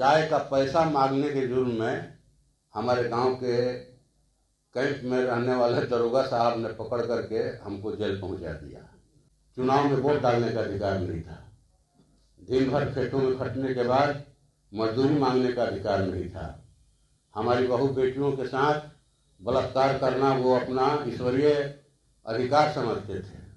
चाय का पैसा मांगने के जुर्म में हमारे गांव के कैंप में रहने वाले दरोगा साहब ने पकड़ करके हमको जेल पहुंचा दिया। चुनाव में वोट डालने का अधिकार नहीं था। दिन भर खेतों में खटने के बाद मजदूरी मांगने का अधिकार नहीं था। हमारी बहू बेटियों के साथ बलात्कार करना वो अपना ईश्वरीय अधिकार समझते थे।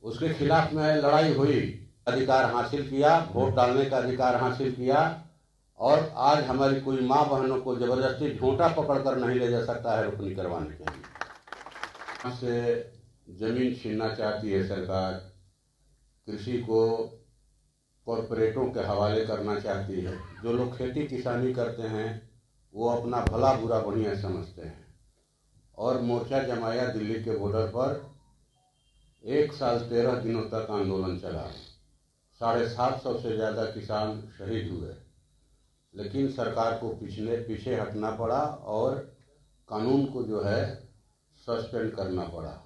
उसके खिलाफ में लड़ाई हुई, अधिकार हासिल किया, वोट डालने का अधिकार हासिल किया। और आज हमारी कोई माँ बहनों को जबरदस्ती झोंटा पकड़कर नहीं ले जा सकता है रोपनी करवाने के लिए। से जमीन छीनना चाहती है सरकार, कृषि को कॉरपोरेटों के हवाले करना चाहती है। जो लोग खेती किसानी करते हैं वो अपना भला बुरा बढ़िया समझते हैं और मोर्चा जमाया दिल्ली के बॉर्डर पर। 1 साल 13 दिनों तक आंदोलन चला। 750 से ज़्यादा किसान शहीद हुए, लेकिन सरकार को पीछे हटना पड़ा और कानून को जो है सस्पेंड करना पड़ा।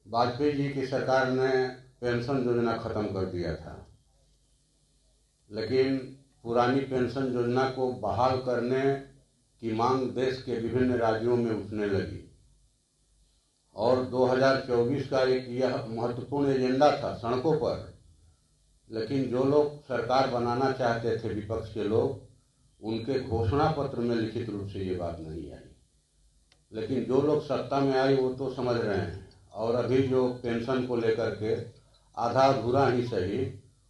वाजपेयी जी की सरकार ने पेंशन योजना खत्म कर दिया था, लेकिन पुरानी पेंशन योजना को बहाल करने की मांग देश के विभिन्न राज्यों में उठने लगी और 2024 का एक यह महत्वपूर्ण एजेंडा था सड़कों पर। लेकिन जो लोग सरकार बनाना चाहते थे, विपक्ष के लोग, उनके घोषणा पत्र में लिखित रूप से ये बात नहीं आई। लेकिन जो लोग सत्ता में आए वो तो समझ रहे हैं और अभी जो पेंशन को लेकर के आधा अधूरा ही सही,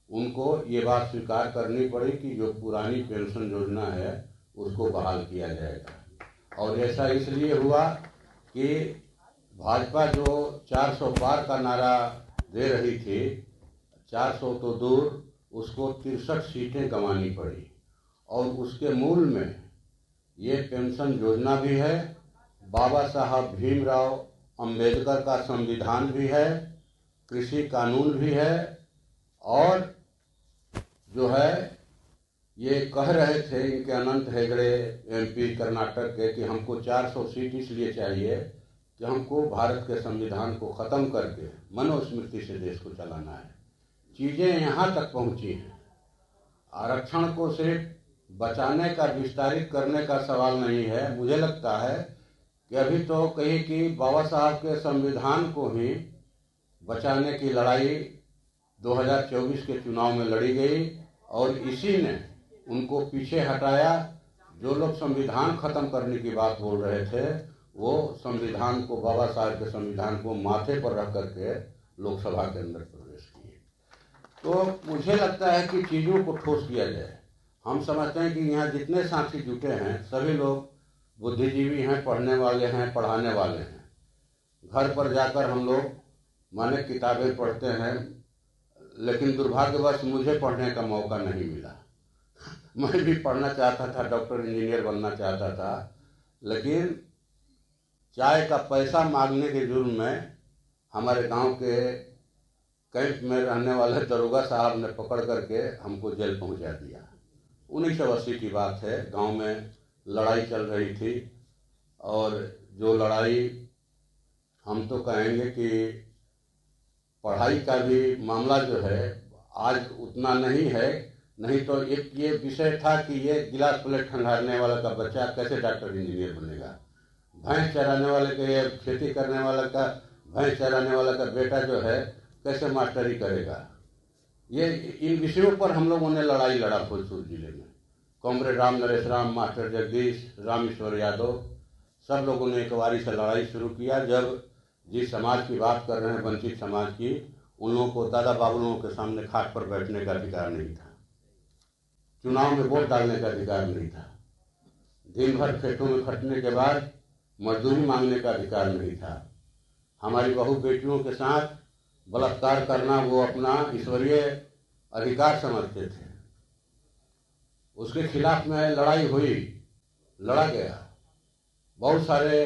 उनको ये बात स्वीकार करनी पड़ी कि जो पुरानी पेंशन योजना है उसको बहाल किया जाएगा। और ऐसा इसलिए हुआ कि भाजपा जो 400 पार का नारा दे रही थी, 400 तो दूर, उसको 63 सीटें गंवानी पड़ी। और उसके मूल में ये पेंशन योजना भी है, बाबा साहब भीमराव अंबेडकर का संविधान भी है, कृषि कानून भी है। और जो है ये कह रहे थे इनके अनंत हेगड़े MP कर्नाटक के कि हमको 400 सीट इसलिए चाहिए कि हमको भारत के संविधान को ख़त्म करके मनुस्मृति से देश को चलाना है। चीज़ें यहाँ तक पहुँची हैं। आरक्षण को सिर्फ बचाने का, विस्तारित करने का सवाल नहीं है। मुझे लगता है कि अभी तो कहीं कि बाबा साहब के संविधान को ही बचाने की लड़ाई 2024 के चुनाव में लड़ी गई और इसी ने उनको पीछे हटाया। जो लोग संविधान खत्म करने की बात बोल रहे थे वो संविधान को, बाबा साहब के संविधान को माथे पर रख करके लोकसभा के अंदर प्रवेश किए। तो मुझे लगता है कि चीज़ों को ठोस किया जाए। हम समझते हैं कि यहाँ जितने साथी जुटे हैं सभी लोग बुद्धिजीवी हैं, पढ़ने वाले हैं, पढ़ाने वाले हैं। घर पर जाकर हम लोग माने किताबें पढ़ते हैं, लेकिन दुर्भाग्यवश मुझे पढ़ने का मौका नहीं मिला। मैं भी पढ़ना चाहता था, डॉक्टर इंजीनियर बनना चाहता था, लेकिन चाय का पैसा मांगने के जुर्म में हमारे गांव के कैंप में रहने वाले दरोगा साहब ने पकड़ करके हमको जेल पहुंचा दिया। 1980 की बात है। गांव में लड़ाई चल रही थी और जो लड़ाई, हम तो कहेंगे कि पढ़ाई का भी मामला जो है आज उतना नहीं है। नहीं तो एक ये विषय था कि ये गिलास प्लेट खंगारने वाला का बच्चा कैसे डॉक्टर इंजीनियर बनेगा, भैंस चराने वाले का, ये खेती करने वाला का, भैंस चराने वाला का बेटा जो है कैसे मास्टरी करेगा। ये इन विषयों पर हम लोगों ने लड़ाई लड़ा भोजपुर जिले में। कॉमरेड राम नरेश राम, मास्टर जगदीश, रामेश्वर यादव, सब लोगों ने एक बारी से लड़ाई शुरू किया। जब जिस समाज की बात कर रहे हैं, वंचित समाज की, उन लोगों को, दादा बाबू लोगों के सामने खाट पर बैठने का अधिकार नहीं था, चुनाव में वोट डालने का अधिकार नहीं था, दिन भर खेतों में खटने के बाद मजदूरी मांगने का अधिकार नहीं था। हमारी बहू बेटियों के साथ बलात्कार करना वो अपना ईश्वरीय अधिकार समझते थे। उसके खिलाफ में लड़ाई हुई, लड़ा गया, बहुत सारे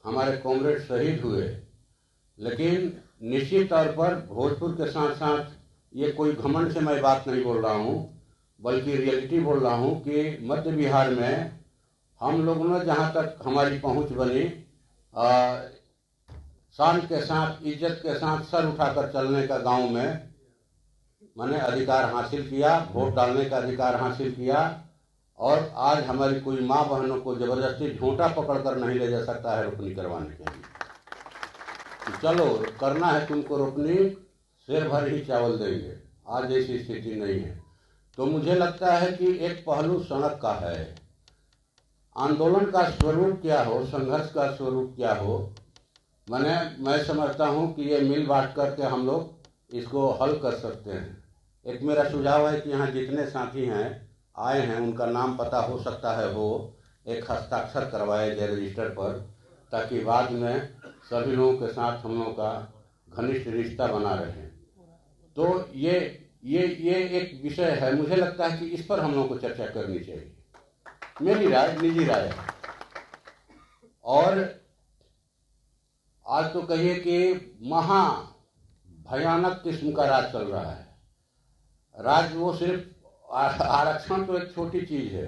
हमारे कॉमरेड शहीद हुए। लेकिन निश्चित तौर पर भोजपुर के साथ साथ, ये कोई घमंड से मैं बात नहीं बोल रहा हूँ, बल्कि रियलिटी बोल रहा हूँ कि मध्य बिहार में हम लोगों ने जहाँ तक हमारी पहुँच बनी, शान के साथ, इज्जत के साथ सर उठाकर चलने का गांव में मैंने अधिकार हासिल किया, वोट डालने का अधिकार हासिल किया, और आज हमारी कोई माँ बहनों को जबरदस्ती झूठा पकड़कर नहीं ले जा सकता है रोपनी करवाने के लिए। तो चलो करना है तुमको रोपनी, शेर भर ही चावल देंगे। आज ऐसी स्थिति नहीं है। तो मुझे लगता है कि एक पहलू सड़क का है। आंदोलन का स्वरूप क्या हो, संघर्ष का स्वरूप क्या हो, मैं समझता हूँ कि ये मिल बांट करके हम लोग इसको हल कर सकते हैं। एक मेरा सुझाव है कि यहाँ जितने साथी हैं आए हैं उनका नाम पता हो सकता है, वो एक हस्ताक्षर करवाए जाए रजिस्टर पर, ताकि बाद में सभी लोगों के साथ हम लोगों का घनिष्ठ रिश्ता बना रहे। तो ये एक विषय है, मुझे लगता है कि इस पर हम लोगों को चर्चा करनी चाहिए, मेरी राय, निजी राय है। और आज तो कहिए कि महा भयानक किस्म का राज चल रहा है। राज वो सिर्फ आरक्षण तो एक छोटी चीज है,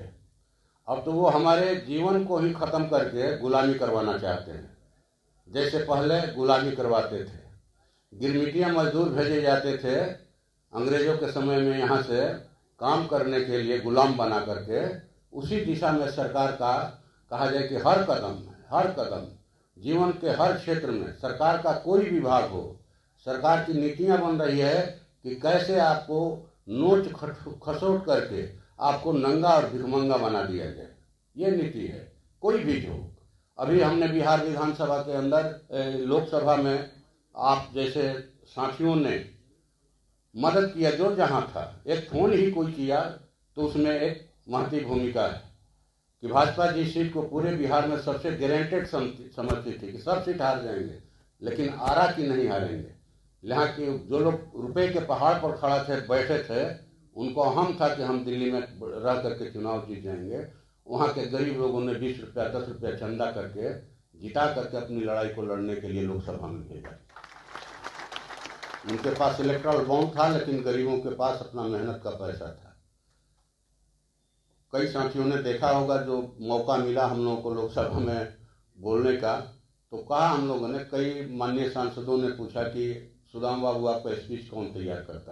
अब तो वो हमारे जीवन को ही खत्म करके गुलामी करवाना चाहते हैं। जैसे पहले गुलामी करवाते थे, गिरमिटिया मजदूर भेजे जाते थे अंग्रेजों के समय में यहाँ से काम करने के लिए गुलाम बना करके, उसी दिशा में सरकार का कहा जाए कि हर कदम जीवन के हर क्षेत्र में सरकार का कोई विभाग हो, सरकार की नीतियां बन रही है कि कैसे आपको नोच खसोट करके आपको नंगा और भिखमंगा बना दिया जाए। ये नीति है, कोई भी हो। अभी हमने बिहार विधानसभा के अंदर लोकसभा में आप जैसे साथियों ने मदद किया, जो जहां था, एक फोन ही कोई किया तो उसमें एक महती भूमिका है कि भाजपा जिस सीट को पूरे बिहार में सबसे गारंटेड समझती थी कि सब सीट हार जाएंगे, लेकिन आरा की नहीं हारेंगे। यहाँ के जो लोग रुपए के पहाड़ पर खड़ा थे, बैठे थे, उनको अहम था कि हम दिल्ली में रह करके चुनाव जीत जाएंगे। वहाँ के गरीब लोगों ने 20 रुपया 10 रुपया चंदा करके जिता करके अपनी लड़ाई को लड़ने के लिए लोकसभा में भेजा। उनके पास इलेक्ट्रल बॉन्ड था, लेकिन गरीबों के पास अपना मेहनत का पैसा था। कई साथियों ने देखा होगा, जो मौका मिला हम लोगों को लोकसभा में बोलने का, तो कहा हम लोगों ने, कई माननीय सांसदों ने पूछा कि सुदाम बाबू आपका स्पीच कौन तैयार करता है।